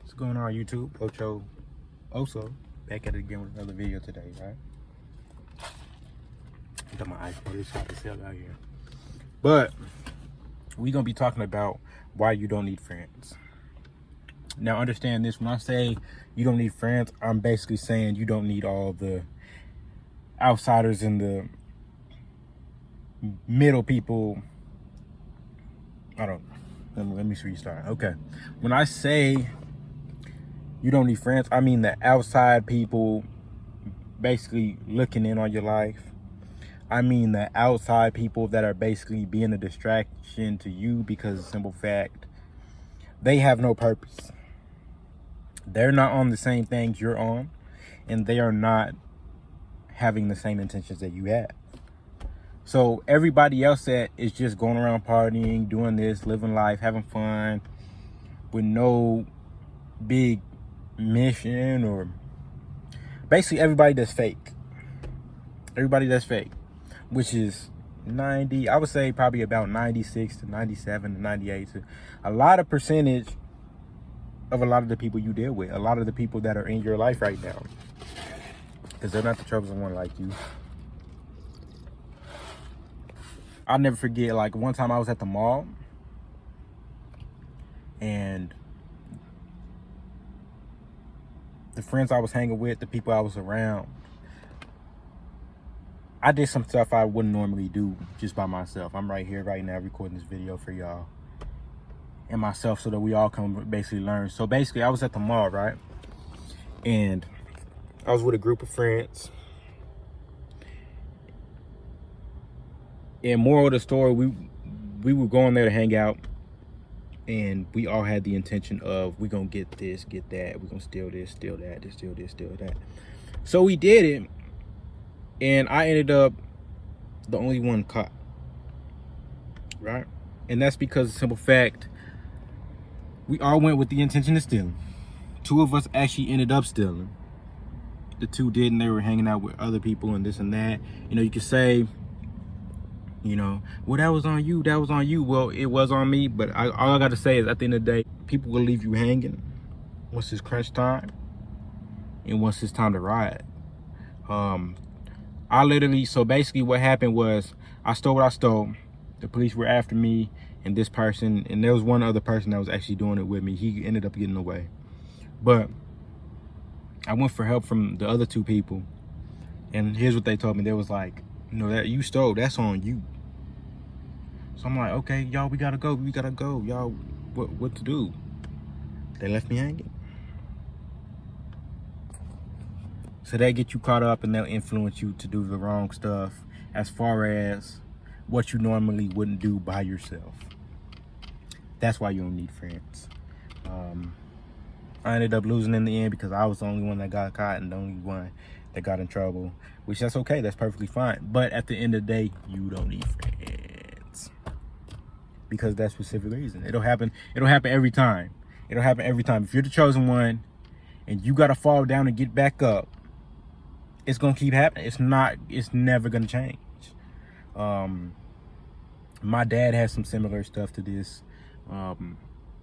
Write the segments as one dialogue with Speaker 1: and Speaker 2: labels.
Speaker 1: What's going on, YouTube? Ocho Oso back at it again with another video today, right? Got my ice cream. It's hot as hell out here. But we're gonna be talking about why you don't need friends. Now understand this, when I say you don't need friends, I'm basically saying you don't need all the outsiders and the middle people. I don't know. Let me restart. Okay. When I say you don't need friends, I mean the outside people basically looking in on your life. I mean the outside people that are basically being a distraction to you because of the simple fact they have no purpose. They're not on the same things you're on, and they are not having the same intentions that you have. So everybody else that is just going around partying, doing this, living life, having fun with no big mission, or basically everybody that's fake. Everybody that's fake, which is 90, I would say probably about 96 to 97 to 98 to a lot of percentage of a lot of the people you deal with, a lot of the people that are in your life right now, because they're not the chosen one like you. I'll never forget, like one time I was at the mall and the friends I was hanging with, the people I was around, I did some stuff I wouldn't normally do just by myself. I'm right here right now recording this video for y'all and myself so that we all can basically learn. So basically I was at the mall, right? And I was with a group of friends. And moral of the story, we were going there to hang out, and we all had the intention of, we're gonna get this, get that, we're gonna steal this, steal that, steal this, steal that. So we did it, and I ended up the only one caught, right? And that's because of the simple fact, we all went with the intention of stealing. Two of us actually ended up stealing. The two didn't. They were hanging out with other people and this and that. You know, you could say, you know, well, that was on you, that was on you. Well, it was on me, but all I got to say is, at the end of the day, people will leave you hanging once it's crunch time and once it's time to ride. I literally, so basically what happened was, I stole what I stole. The police were after me and this person, and there was one other person that was actually doing it with me. He ended up getting away. But I went for help from the other two people, and here's what they told me. They was like, you know, that you stole, that's on you. So I'm like, okay, y'all, we gotta go, y'all, what to do? They left me hanging. So they get you caught up, and they'll influence you to do the wrong stuff as far as what you normally wouldn't do by yourself. That's why you don't need friends. I ended up losing in the end because I was the only one that got caught and the only one that got in trouble, which that's okay, that's perfectly fine. But at the end of the day, you don't need friends because of that specific reason. It'll happen every time. It'll happen every time. If you're the chosen one and you gotta fall down and get back up, it's gonna keep happening. It's never gonna change. My dad has some similar stuff to this,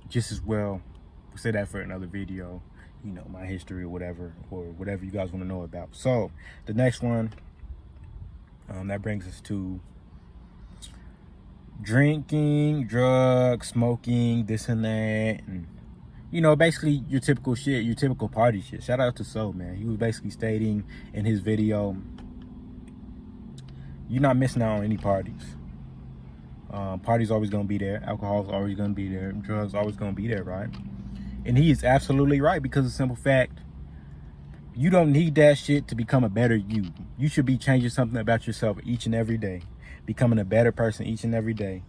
Speaker 1: just as well. We'll say that for another video, you know, my history or whatever you guys want to know about. So the next one, that brings us to drinking, drugs, smoking, this and that, and you know, basically your typical shit, your typical party shit. Shout out to Soul, man. He was basically stating in his video, you're not missing out on any parties. Parties always gonna be there. Alcohol's always gonna be there. Drugs always gonna be there, right? And he is absolutely right, because of the simple fact, you don't need that shit to become a better you. You should be changing something about yourself each and every day, becoming a better person each and every day.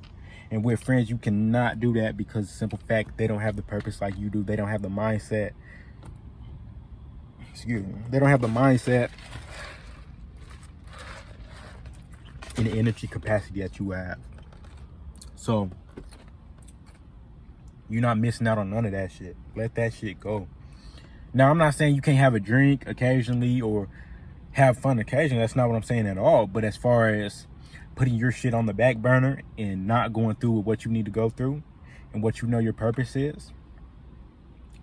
Speaker 1: And with friends, you cannot do that, because of the simple fact, they don't have the purpose like you do. They don't have the mindset. Excuse me. They don't have the mindset and the energy capacity that you have. So you're not missing out on none of that shit. Let that shit go. Now, I'm not saying you can't have a drink occasionally or have fun occasionally. That's not what I'm saying at all. But as far as putting your shit on the back burner and not going through with what you need to go through and what you know your purpose is,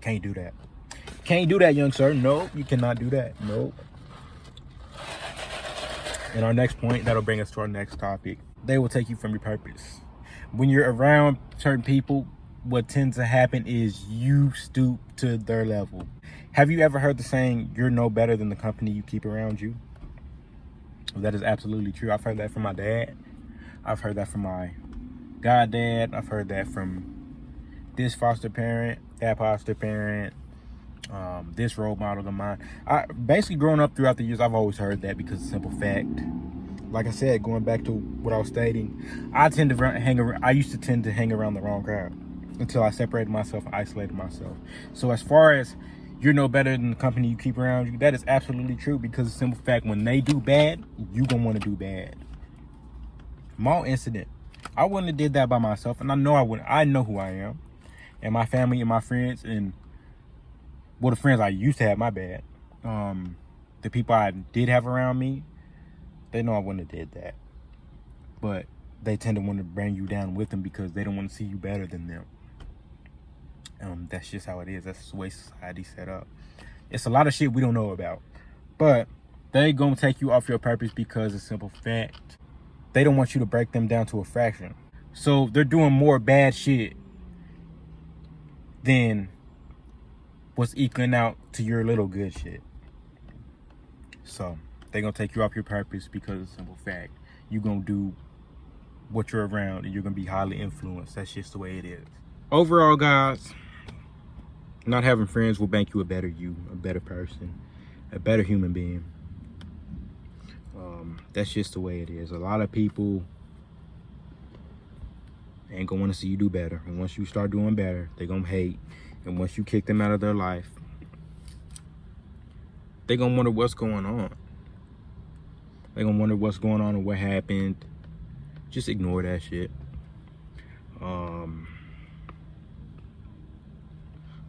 Speaker 1: Can't do that. Can't do that, young sir. Nope, you cannot do that. Nope. And our next point, that'll bring us to our next topic. They will take you from your purpose. When you're around certain people, what tends to happen is you stoop to their level. Have you ever heard the saying, you're no better than the company you keep around you? That is absolutely true. I've heard that from my dad. I've heard that from my goddad. I've heard that from this foster parent, that foster parent, this role model of mine. Basically growing up throughout the years, I've always heard that because of simple fact. Like I said, going back to what I was stating, I used to tend to hang around the wrong crowd until I separated myself, isolated myself. So as far as you're no better than the company you keep around you, that is absolutely true because of simple fact, when they do bad, you gonna want to do bad. My own incident, I wouldn't have did that by myself, and I know I wouldn't. I know who I am, and my family and my friends, and the friends I used to have, my bad. The people I did have around me, they know I wouldn't have did that. But they tend to want to bring you down with them because they don't want to see you better than them. That's just how it is. That's the way society's set up. It's a lot of shit we don't know about. But they gonna take you off your purpose because of simple fact. They don't want you to break them down to a fraction. So they're doing more bad shit than what's equaling out to your little good shit. So they're gonna take you off your purpose because of simple fact. You're gonna do what you're around and you're gonna be highly influenced. That's just the way it is. Overall, guys, not having friends will make you a better you, a better person, a better human being. That's just the way it is. A lot of people ain't gonna want to see you do better, and once you start doing better, they're gonna hate. And once you kick them out of their life, they're gonna wonder what's going on. They're gonna wonder what's going on and what happened. Just ignore that shit.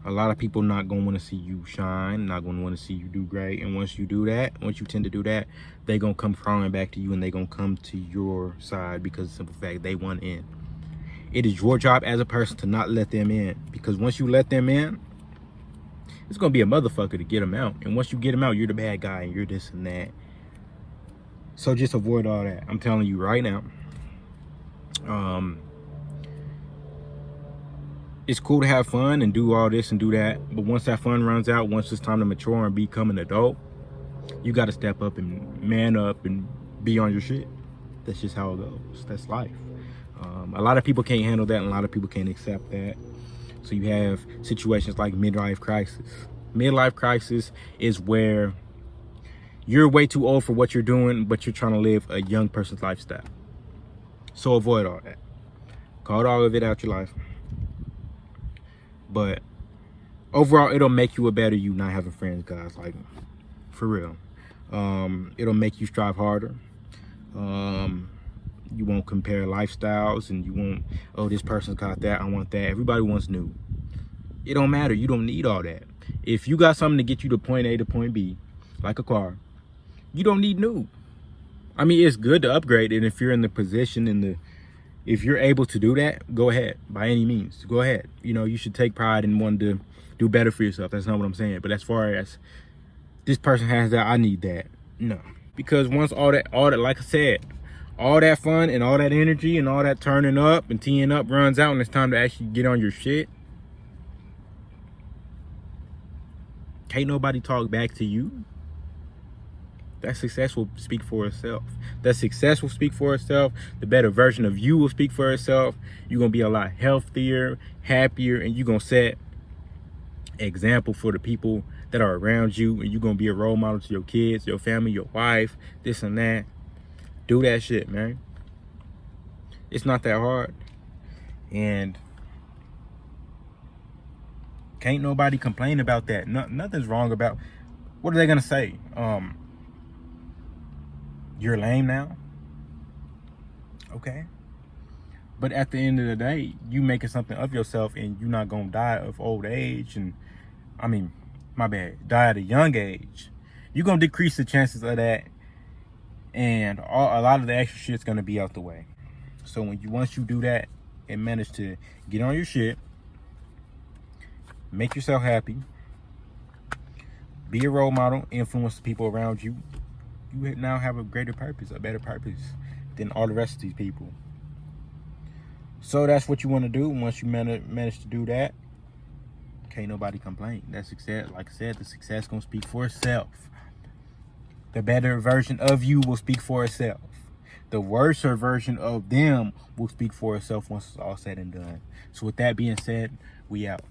Speaker 1: A lot of people not gonna want to see you shine, not gonna want to see you do great. And once you tend to do that, they gonna come crawling back to you, and they gonna come to your side because of the simple fact they want in. It is your job as a person to not let them in, because once you let them in, it's gonna be a motherfucker to get them out. And once you get them out, you're the bad guy and you're this and that. So just avoid all that. I'm telling you right now. It's cool to have fun and do all this and do that, but once that fun runs out, once it's time to mature and become an adult, you got to step up and man up and be on your shit. That's just how it goes. That's life. A lot of people can't handle that, and a lot of people can't accept that. So you have situations like midlife crisis. Midlife crisis is where you're way too old for what you're doing, but you're trying to live a young person's lifestyle. So avoid all that. Cut all of it out your life. But overall, it'll make you a better you not having friends, guys. Like, for real. It'll make you strive harder. You won't compare lifestyles, and you won't, oh, this person's got that, I want that. Everybody wants new. It don't matter. You don't need all that. If you got something to get you to point A to point B, like a car, you don't need new. I mean, it's good to upgrade, and if you're in the position, if you're able to do that, go ahead, by any means, go ahead. You know, you should take pride in wanting to do better for yourself. That's not what I'm saying. But as far as this person has that, I need that. No. Because once all that, like I said, all that fun and all that energy and all that turning up and teeing up runs out, and it's time to actually get on your shit, can't nobody talk back to you. That success will speak for itself. That success will speak for itself. The better version of you will speak for itself. You're going to be a lot healthier, happier, and you're going to set example for the people that are around you, and you're going to be a role model to your kids, your family, your wife, this and that. Do that shit, man. It's not that hard. And can't nobody complain about that. Nothing's wrong about, what are they going to say? You're lame now? Okay. But at the end of the day, you making something of yourself, and you're not going to die of old age. And I mean, my bad, die at a young age. You're going to decrease the chances of that. And a lot of the extra shit's going to be out the way. So once you do that and manage to get on your shit, make yourself happy, be a role model, influence the people around you. You now have a greater purpose, a better purpose than all the rest of these people. So that's what you want to do. Once you manage to do that, can't nobody complain. That's success. Like I said, the success gonna speak for itself. The better version of you will speak for itself. The worse version of them will speak for itself once it's all said and done. So with that being said, we out.